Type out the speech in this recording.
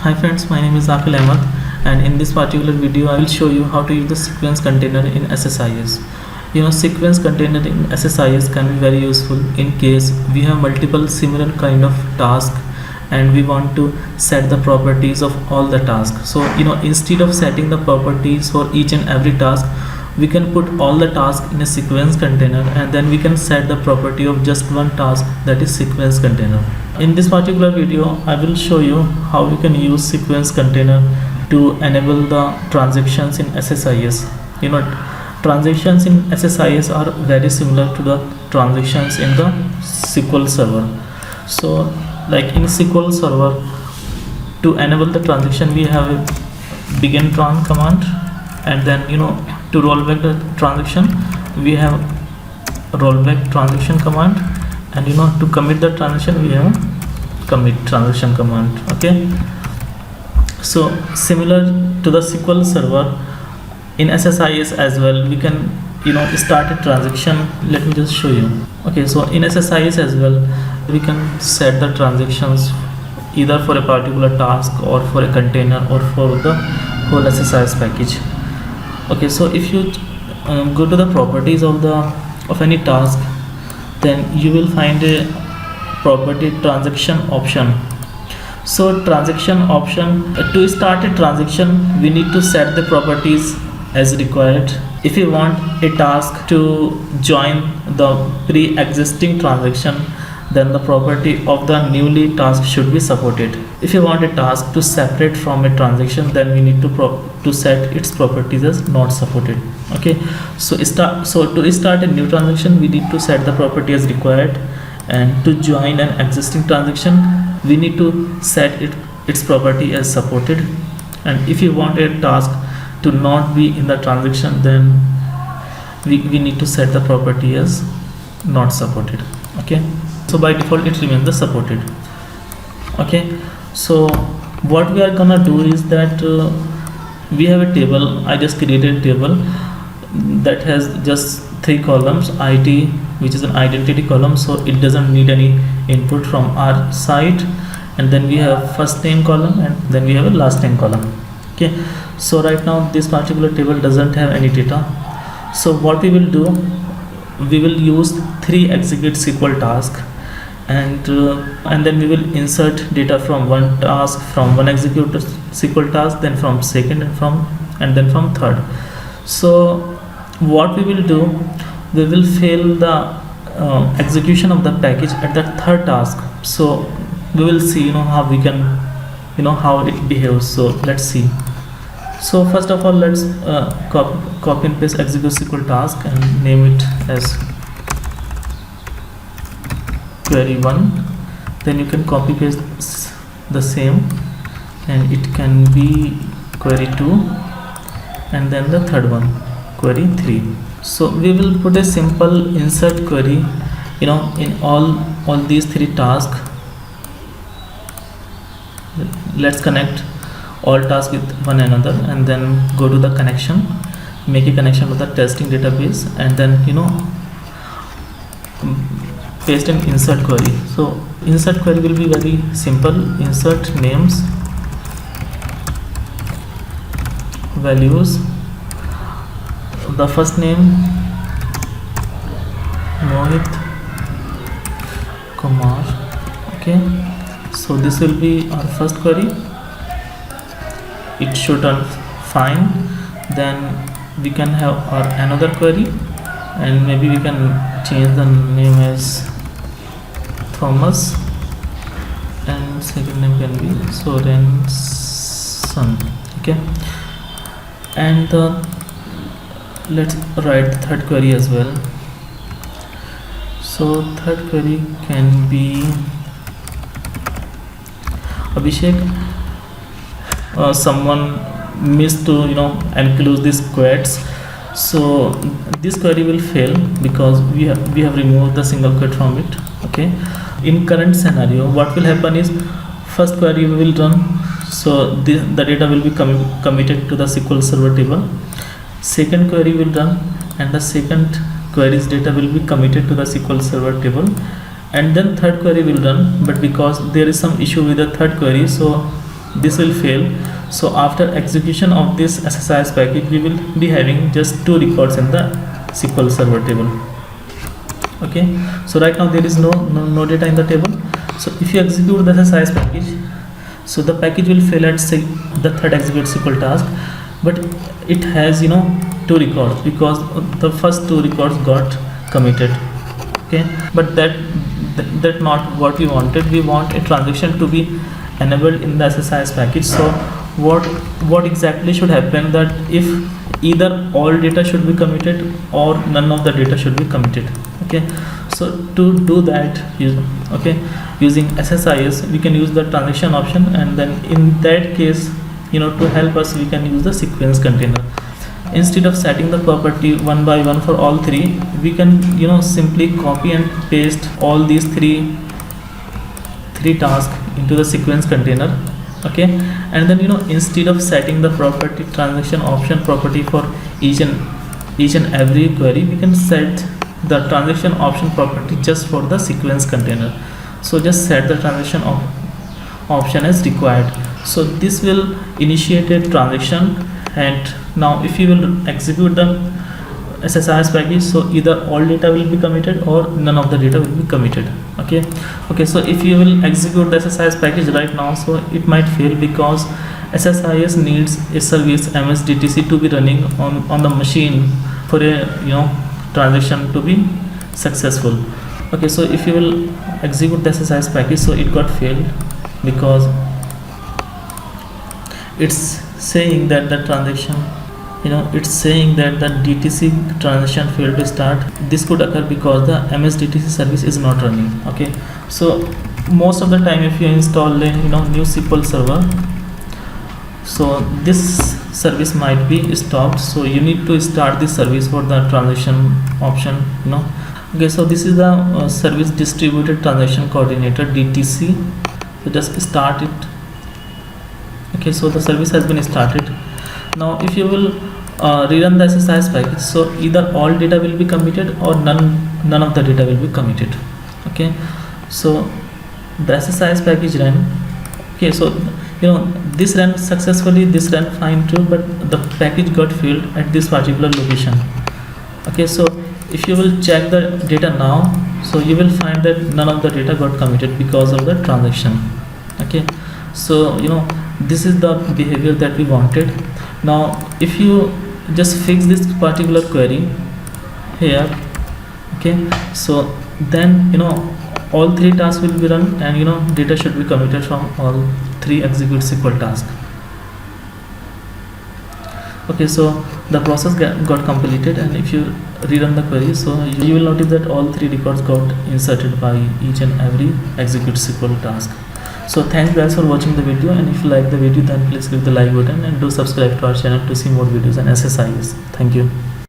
Hi friends, my name is Akil Ahmed, and in this particular video I will show you how to use the sequence container in SSIS. Sequence container in SSIS can be very useful in case we have multiple similar kind of tasks and we want to set the properties of all the tasks. So instead of setting the properties for each and every task, we can put all the tasks in a sequence container and then we can set the property of just one task, that is sequence container. In this particular video I will show you how we can use sequence container to enable the transactions in SSIS. Transactions in SSIS are very similar to the transactions in the SQL server. So like in SQL server, to enable the transaction we have a begin tran command, and then to roll back the transaction we have rollback transaction command, and to commit the transaction we have commit transaction command. Okay, so similar to the SQL server, in SSIS as well we can start a transaction. Let me just show you. Okay, so in SSIS as well we can set the transactions either for a particular task or for a container or for the whole SSIS package. Okay, so if you go to the properties of any task, then you will find a property transaction option. So transaction option, to start a transaction we need to set the properties as required. If you want a task to join the pre-existing transaction, then the property of the newly task should be supported. If you want a task to separate from a transaction, then we need to set its properties as not supported. Okay, so to start a new transaction we need to set the property as required, and to join an existing transaction we need to set its property as supported. And if you want a task to not be in the transaction, then we need to set the property as not supported. Okay, so by default it remains the supported. Okay, so what we are gonna do is that we have a table. I just created a table that has just 3 columns: IT, which is an identity column, so it doesn't need any input from our side, and then we have first name column, and then we have a last name column. Okay, so right now this particular table doesn't have any data. So what we will do, we will use 3 execute SQL tasks, and then we will insert data from one task, from one execute SQL task, then from second, and then from third. So what we will do, we will fail the execution of the package at the third task. So we will see how we can how it behaves. So let's see. So first of all, let's copy and paste execute SQL task and name it as query 1. Then you can copy paste the same, and it can be query 2, and then the third one, query 3. So we will put a simple insert query in all these 3 tasks. Let's connect all tasks with one another, and then go to the connection, make a connection with the testing database, and then paste an insert query. So insert query will be very simple: insert names, values, the first name Mohit Kumar. Okay, so this will be our first query. It should run fine. Then we can have our another query, and maybe we can change the name as Thomas, and second name can be Sorensen. Okay, and let's write the third query as well. So third query can be Abhishek, someone missed to enclose these quotes, so this query will fail because we have removed the single quote from it. Okay, in current scenario what will happen is, first query will run, so the data will be committed to the SQL server table. Second query will run, and the second query's data will be committed to the SQL server table, and then third query will run. But because there is some issue with the third query, so this will fail. So after execution of this SSIS package, we will be having just 2 records in the SQL Server table. Okay, so right now there is no data in the table. So if you execute the SSIS package, so the package will fail at say the third execute SQL task, but it has 2 records because the first 2 records got committed. Okay, but that not what we wanted. We want a transaction to be enabled in the SSIS package. So what exactly should happen, that if either all data should be committed or none of the data should be committed. Okay, so to do that, using SSIS, we can use the transaction option, and then in that case, to help us, we can use the sequence container. Instead of setting the property one by one for all 3, we can simply copy and paste all these three tasks into the sequence container. Okay, and then instead of setting the property transaction option property for each and every query, we can set the transaction option property just for the sequence container. So just set the transaction option as required. So this will initiate a transaction, and now if you will execute the SSIS package, so either all data will be committed or none of the data will be committed. Okay, so if you will execute the SSIS package right now, so it might fail because SSIS needs a service MSDTC to be running on the machine for a transaction to be successful. Okay, so if you will execute the SSIS package, so it got failed because it's saying that the transaction, it's saying that the DTC transaction failed to start. This could occur because the MSDTC service is not running. Okay, so most of the time if you install a new SQL server, so this service might be stopped, so you need to start this service for the transaction option. Okay, so this is the service distributed transaction coordinator, DTC. So just start it. Okay, so the service has been started. Now if you will rerun the SSIS package, so either all data will be committed or none of the data will be committed. Okay, so the SSIS package ran. Okay, so this ran successfully, this ran fine too, but the package got failed at this particular location. Okay, so if you will check the data now, so you will find that none of the data got committed because of the transaction. Okay, so this is the behavior that we wanted. Now if you just fix this particular query here, okay, so then all 3 tasks will be run, and data should be committed from all 3 execute SQL tasks. Okay, so the process got completed, and if you rerun the query, so you will notice that all 3 records got inserted by each and every execute SQL task. So thanks guys for watching the video, and if you like the video, then please click the like button and do subscribe to our channel to see more videos on SSIS. Thank you.